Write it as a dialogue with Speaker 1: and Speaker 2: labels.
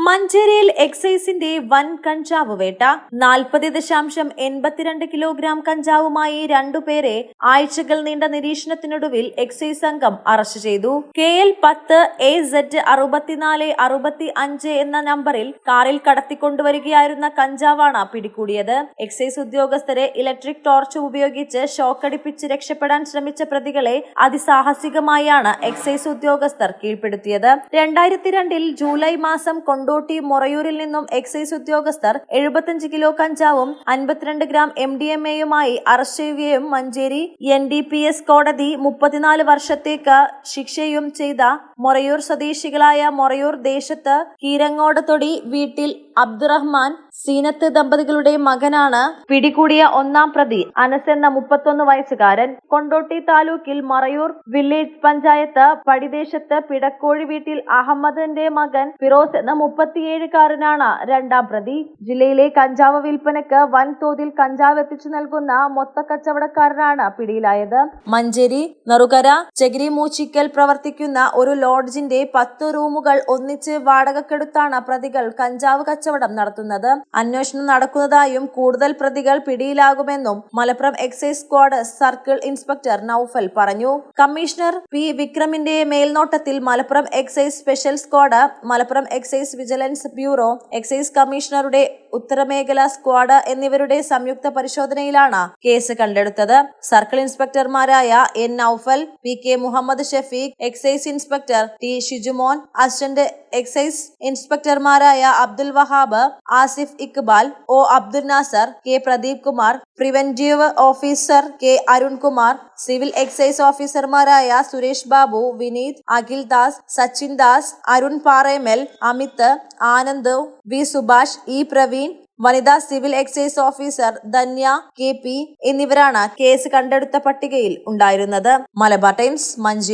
Speaker 1: മഞ്ചേരിയിൽ എക്സൈസിന്റെ വൻ കഞ്ചാവ് വേട്ട. 40.82 കിലോഗ്രാം കഞ്ചാവുമായി രണ്ടുപേരെ ആഴ്ചകൾ നീണ്ട നിരീക്ഷണത്തിനൊടുവിൽ എക്സൈസ് സംഘം അറസ്റ്റ് ചെയ്തു. KL 10 AZ 6465 എന്ന നമ്പറിൽ കാറിൽ കടത്തിക്കൊണ്ടുവരികയായിരുന്ന കഞ്ചാവാണ് പിടികൂടിയത്. എക്സൈസ് ഉദ്യോഗസ്ഥരെ ഇലക്ട്രിക് ടോർച്ച് ഉപയോഗിച്ച് ഷോക്കടിപ്പിച്ച് രക്ഷപ്പെടാൻ ശ്രമിച്ച പ്രതികളെ അതിസാഹസികമായാണ് എക്സൈസ് ഉദ്യോഗസ്ഥർ കീഴ്പ്പെടുത്തിയത്. 2002 ജൂലൈ മാസം കൊണ്ടോട്ടി മൊറയൂരിൽ നിന്നും എക്സൈസ് ഉദ്യോഗസ്ഥർ 75 കിലോ കഞ്ചാവും 52 ഗ്രാം MDMA-യുമായി അറസ്റ്റ് ചെയ്യുകയും മഞ്ചേരി NDPS കോടതി 34 വർഷത്തേക്ക് ശിക്ഷയും ചെയ്ത മൊറയൂർ സ്വദേശികളായ മൊറയൂർ ദേശത്ത് കീരങ്ങോടത്തൊടി വീട്ടിൽ അബ്ദുറഹ്മാൻ സീനത്ത് ദമ്പതികളുടെ മകനാണ് പിടികൂടിയ ഒന്നാം പ്രതി അനസ് എന്ന 31 വയസ്സുകാരൻ. കൊണ്ടോട്ടി താലൂക്കിൽ മറയൂർ വില്ലേജ് പഞ്ചായത്ത് പടിദേശത്ത് പിടക്കോഴി വീട്ടിൽ അഹമ്മദിന്റെ മകൻ ഫിറോസ് എന്ന 37-കാരനാണ് രണ്ടാം പ്രതി. ജില്ലയിലെ കഞ്ചാവ് വിൽപ്പനക്ക് വൻതോതിൽ കഞ്ചാവ് എത്തിച്ചു നൽകുന്ന മൊത്തക്കച്ചവടക്കാരനാണ് പിടിയിലായത്. മഞ്ചേരി നറുകര ചകിരി മൂച്ചിക്കൽ പ്രവർത്തിക്കുന്ന ഒരു ലോഡ്ജിന്റെ 10 റൂമുകൾ ഒന്നിച്ച് വാടകക്കെടുത്താണ് പ്രതികൾ കഞ്ചാവ് കച്ചവടം നടത്തുന്നത്. അന്വേഷണം നടക്കുന്നതായും കൂടുതൽ പ്രതികൾ പിടിയിലാകുമെന്നും Malappuram excise squad circle inspector Naufal പറഞ്ഞു. Commissioner P. വിക്രമിന്റെ മേൽനോട്ടത്തിൽ Malappuram excise special squad, Malappuram excise vigilance bureau, excise കമ്മീഷണറുടെ ഉത്തരമേഖല സ്ക്വാഡ് എന്നിവരുടെ സംയുക്ത പരിശോധനയിലാണ് കേസ് കണ്ടെടുത്തത്. സർക്കിൾ ഇൻസ്പെക്ടർമാരായ N. Naufal, PK Muhammad Shafeeq, excise inspector T. Shijumon, assistant excise ഇൻസ്പെക്ടർമാരായ Abdul Wahab, Asif Iqbal, O. Abdul Nasar, K. Pradeep Kumar, preventive officer K. Arunkumar, civil excise ഓഫീസർമാരായ സുരേഷ് ബാബു, വിനീത്, അഖിൽ ദാസ്, സച്ചിൻ ദാസ്, അരുൺ പാറേമൽ, അമിത്, ആനന്ദ്, V. സുഭാഷ്, E. പ്രവീൺ, വനിതാ civil excise officer Dhanya KP എന്നിവരാണ് കേസ് കണ്ടെടുത്ത പട്ടികയിൽ ഉണ്ടായിരുന്നത്. മലബാർ ടൈംസ്, മഞ്ചേരി.